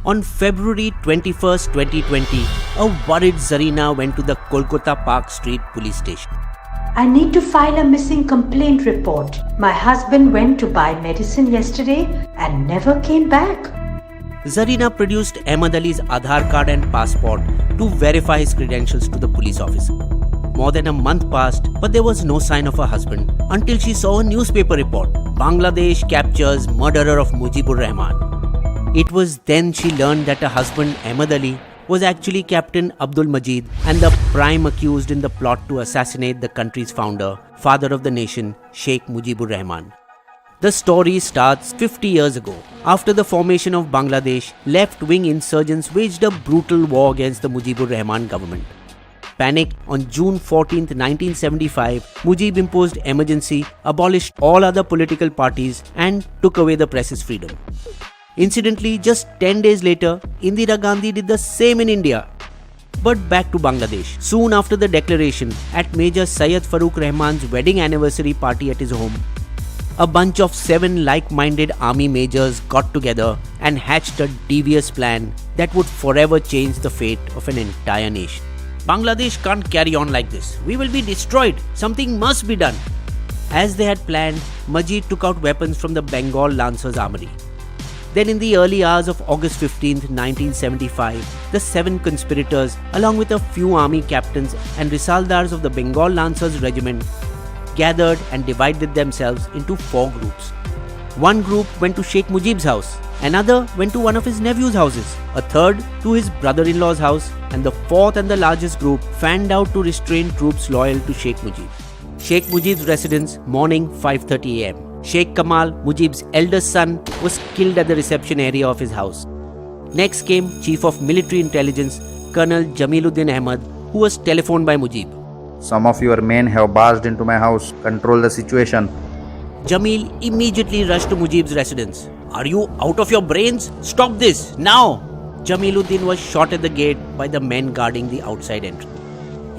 On February 21st, 2020, a worried Zarina went to the Kolkata Park Street police station. I need to file a missing complaint report. My husband went to buy medicine yesterday and never came back. Zarina produced Ahmed Ali's Aadhaar card and passport to verify his credentials to the police officer. More than a month passed, but there was no sign of her husband until she saw a newspaper report. Bangladesh captures murderer of Mujibur Rahman. It was then she learned that her husband Ahmed Ali was actually Captain Abdul Majid and the prime accused in the plot to assassinate the country's founder, father of the nation, Sheikh Mujibur Rahman. The story starts 50 years ago. After the formation of Bangladesh, left-wing insurgents waged a brutal war against the Mujibur Rahman government. Panicked, on June 14, 1975, Mujib imposed emergency, abolished all other political parties and took away the press's freedom. Incidentally, just 10 days later, Indira Gandhi did the same in India. But back to Bangladesh. Soon after the declaration, at Major Syed Farooq Rahman's wedding anniversary party at his home, a bunch of 7 like-minded army majors got together and hatched a devious plan that would forever change the fate of an entire nation. Bangladesh can't carry on like this. We will be destroyed. Something must be done. As they had planned, Majid took out weapons from the Bengal Lancers armory. Then in the early hours of August 15, 1975, the 7 conspirators, along with a few army captains and Risaldars of the Bengal Lancers regiment, gathered and divided themselves into 4 groups. One group went to Sheikh Mujib's house, another went to one of his nephew's houses, a third to his brother-in-law's house, and the 4th and the largest group fanned out to restrain troops loyal to Sheikh Mujib. Sheikh Mujib's residence, morning 5:30 am. Sheikh Kamal, Mujib's eldest son, was killed at the reception area of his house. Next came Chief of Military Intelligence, Colonel Jamiluddin Ahmad, who was telephoned by Mujib. Some of your men have barged into my house. Control the situation. Jamil immediately rushed to Mujib's residence. Are you out of your brains? Stop this, now! Jamiluddin was shot at the gate by the men guarding the outside entrance.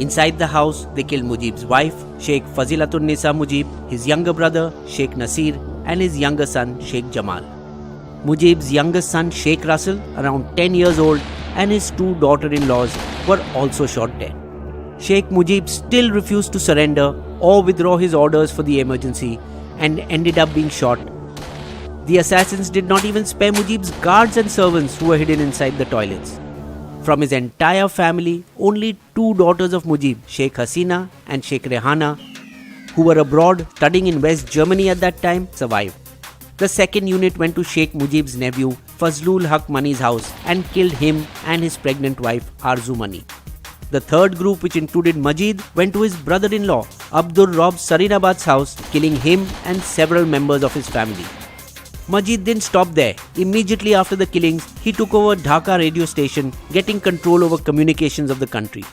Inside the house, they killed Mujib's wife, Sheikh Fazilatun Nisa Mujib, his younger brother, Sheikh Nasir, and his younger son, Sheikh Jamal. Mujib's youngest son, Sheikh Russell, around 10 years old, and his 2 daughter-in-laws were also shot dead. Sheikh Mujib still refused to surrender or withdraw his orders for the emergency and ended up being shot. The assassins did not even spare Mujib's guards and servants who were hidden inside the toilets. From his entire family, only 2 daughters of Mujib, Sheikh Hasina and Sheikh Rehana, who were abroad studying in West Germany at that time, survived. The second unit went to Sheikh Mujib's nephew, Fazlul Haq Mani's house and killed him and his pregnant wife, Arzu Mani. The third group, which included Majid, went to his brother-in-law, Abdur Rob Sarinabad's house, killing him and several members of his family. Majid didn't stop there. Immediately after the killings, he took over Dhaka radio station, getting control over communications of the country.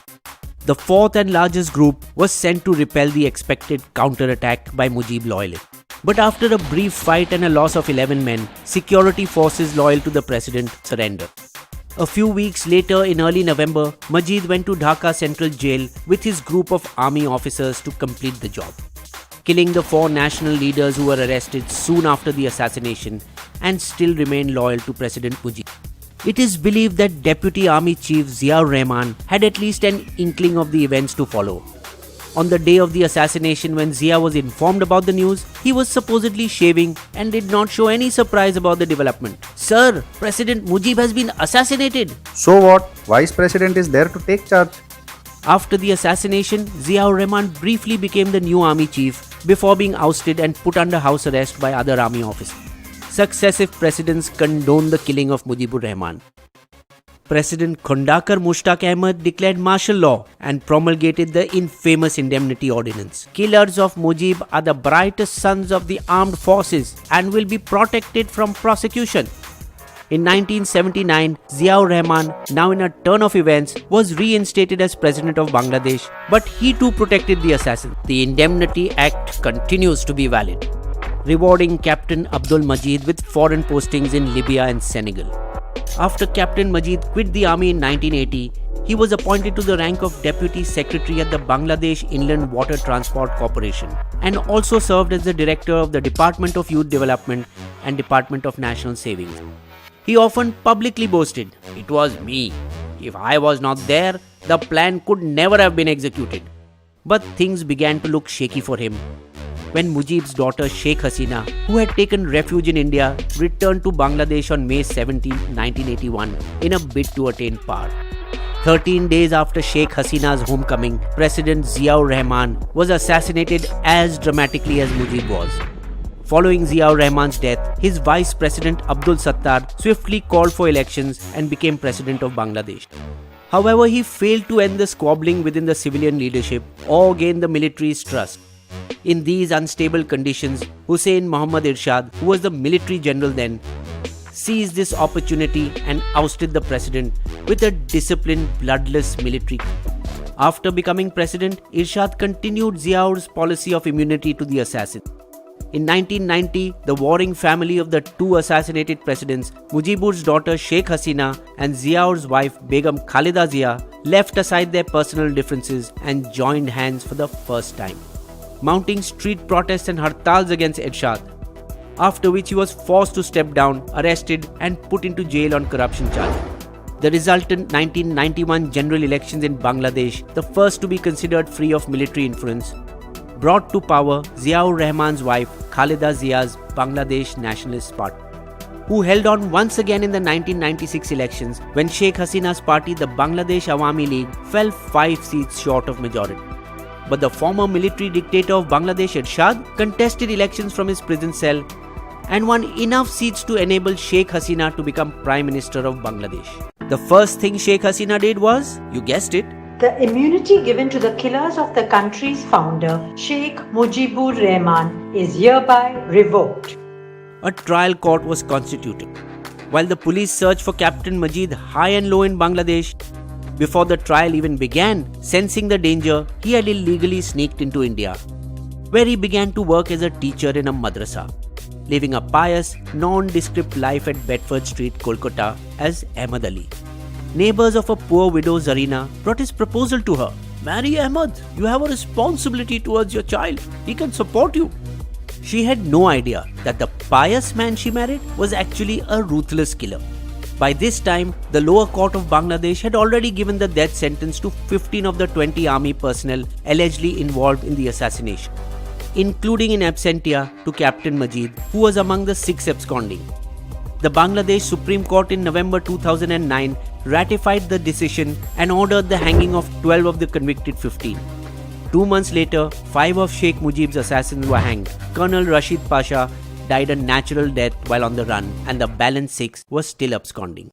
The 4th and largest group was sent to repel the expected counterattack by Mujib loyalists. But after a brief fight and a loss of 11 men, security forces loyal to the president surrendered. A few weeks later, in early November, Majid went to Dhaka Central Jail with his group of army officers to complete the job, killing the 4 national leaders who were arrested soon after the assassination and still remain loyal to President Mujib. It is believed that Deputy Army Chief Ziaur Rahman had at least an inkling of the events to follow. On the day of the assassination, when Zia was informed about the news, he was supposedly shaving and did not show any surprise about the development. Sir, President Mujib has been assassinated. So what? Vice President is there to take charge. After the assassination, Ziaur Rahman briefly became the new army chief before being ousted and put under house arrest by other army officers. Successive presidents condoned the killing of Mujibur Rahman. President Khondakar Mushtaq Ahmed declared martial law and promulgated the infamous Indemnity Ordinance. Killers of Mujib are the brightest sons of the armed forces and will be protected from prosecution. In 1979, Ziaur Rahman, now in a turn of events, was reinstated as President of Bangladesh, but he too protected the assassin. The Indemnity Act continues to be valid, rewarding Captain Abdul Majid with foreign postings in Libya and Senegal. After Captain Majid quit the army in 1980, he was appointed to the rank of Deputy Secretary at the Bangladesh Inland Water Transport Corporation and also served as the Director of the Department of Youth Development and Department of National Savings. He often publicly boasted, "It was me. If I was not there, the plan could never have been executed." But things began to look shaky for him when Mujib's daughter Sheikh Hasina, who had taken refuge in India, returned to Bangladesh on May 17, 1981 in a bid to attain power. 13 days after Sheikh Hasina's homecoming, President Ziaur Rahman was assassinated as dramatically as Mujib was. Following Ziaur Rahman's death, his vice president Abdul Sattar swiftly called for elections and became president of Bangladesh. However, he failed to end the squabbling within the civilian leadership or gain the military's trust. In these unstable conditions, Hussein Muhammad Irshad, who was the military general then, seized this opportunity and ousted the president with a disciplined, bloodless military coup. After becoming president, Irshad continued Ziaur's policy of immunity to the assassin. In 1990, the warring family of the two assassinated presidents, Mujibur's daughter Sheikh Hasina and Ziaur's wife Begum Khalida Zia, left aside their personal differences and joined hands for the first time, mounting street protests and hartals against Irshad, after which he was forced to step down, arrested and put into jail on corruption charges. The resultant 1991 general elections in Bangladesh, the first to be considered free of military influence, brought to power Ziaur Rahman's wife Khalida Zia's Bangladesh Nationalist Party, who held on once again in the 1996 elections when Sheikh Hasina's party, the Bangladesh Awami League, fell 5 seats short of majority. But the former military dictator of Bangladesh, Irshad, contested elections from his prison cell and won enough seats to enable Sheikh Hasina to become Prime Minister of Bangladesh. The first thing Sheikh Hasina did was, you guessed it, The immunity given to the killers of the country's founder, Sheikh Mujibur Rahman, is hereby revoked. A trial court was constituted. While the police searched for Captain Majid high and low in Bangladesh, before the trial even began, sensing the danger, he had illegally sneaked into India, where he began to work as a teacher in a madrasa, living a pious, nondescript life at Bedford Street, Kolkata as Ahmad Ali. Neighbors of a poor widow Zarina brought his proposal to her. "Marry Ahmad, you have a responsibility towards your child. He can support you." She had no idea that the pious man she married was actually a ruthless killer. By this time, the lower court of Bangladesh had already given the death sentence to 15 of the 20 army personnel allegedly involved in the assassination, including in absentia to Captain Majid, who was among the 6 absconding. The Bangladesh Supreme Court in November 2009 ratified the decision and ordered the hanging of 12 of the convicted 15. 2 months later, 5 of Sheikh Mujib's assassins were hanged. Colonel Rashid Pasha died a natural death while on the run, and the balance 6 were still absconding.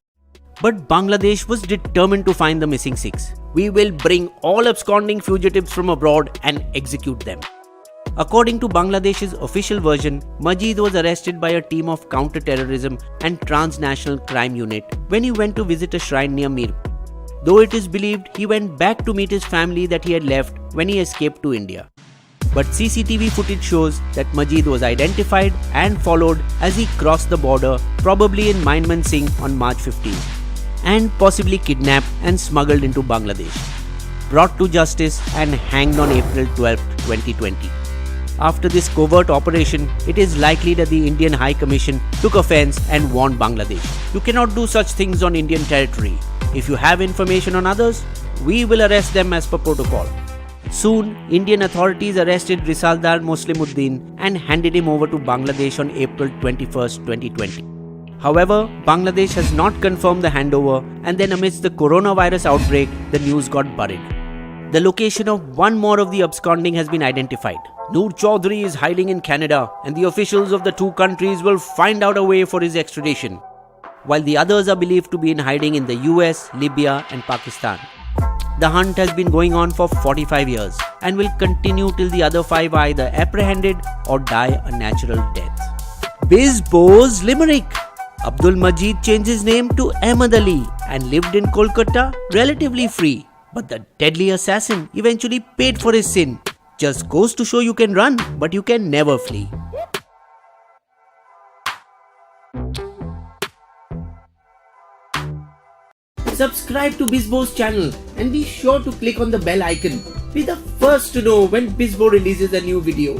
But Bangladesh was determined to find the missing 6. "We will bring all absconding fugitives from abroad and execute them." According to Bangladesh's official version, Majid was arrested by a team of counter-terrorism and transnational crime unit when he went to visit a shrine near Mir. Though it is believed he went back to meet his family that he had left when he escaped to India. But CCTV footage shows that Majid was identified and followed as he crossed the border, probably in Manhunt Singh on March 15, and possibly kidnapped and smuggled into Bangladesh, brought to justice and hanged on April 12, 2020. After this covert operation, it is likely that the Indian High Commission took offense and warned Bangladesh, "You cannot do such things on Indian territory. If you have information on others, we will arrest them as per protocol." Soon, Indian authorities arrested Risaldar Muslimuddin and handed him over to Bangladesh on April 21, 2020. However, Bangladesh has not confirmed the handover, and then amidst the coronavirus outbreak, the news got buried. The location of one more of the absconding has been identified. Noor Chaudhary is hiding in Canada, and the officials of the 2 countries will find out a way for his extradition, while the others are believed to be in hiding in the US, Libya and Pakistan. The hunt has been going on for 45 years and will continue till the other 5 are either apprehended or die a natural death. Bisbo's limerick. Abdul Majid changed his name to Ahmad Ali and lived in Kolkata relatively free. But the deadly assassin eventually paid for his sin. Just goes to show you can run, but you can never flee. Subscribe to Bisbo's channel and be sure to click on the bell icon. Be the first to know when Bisbo releases a new video.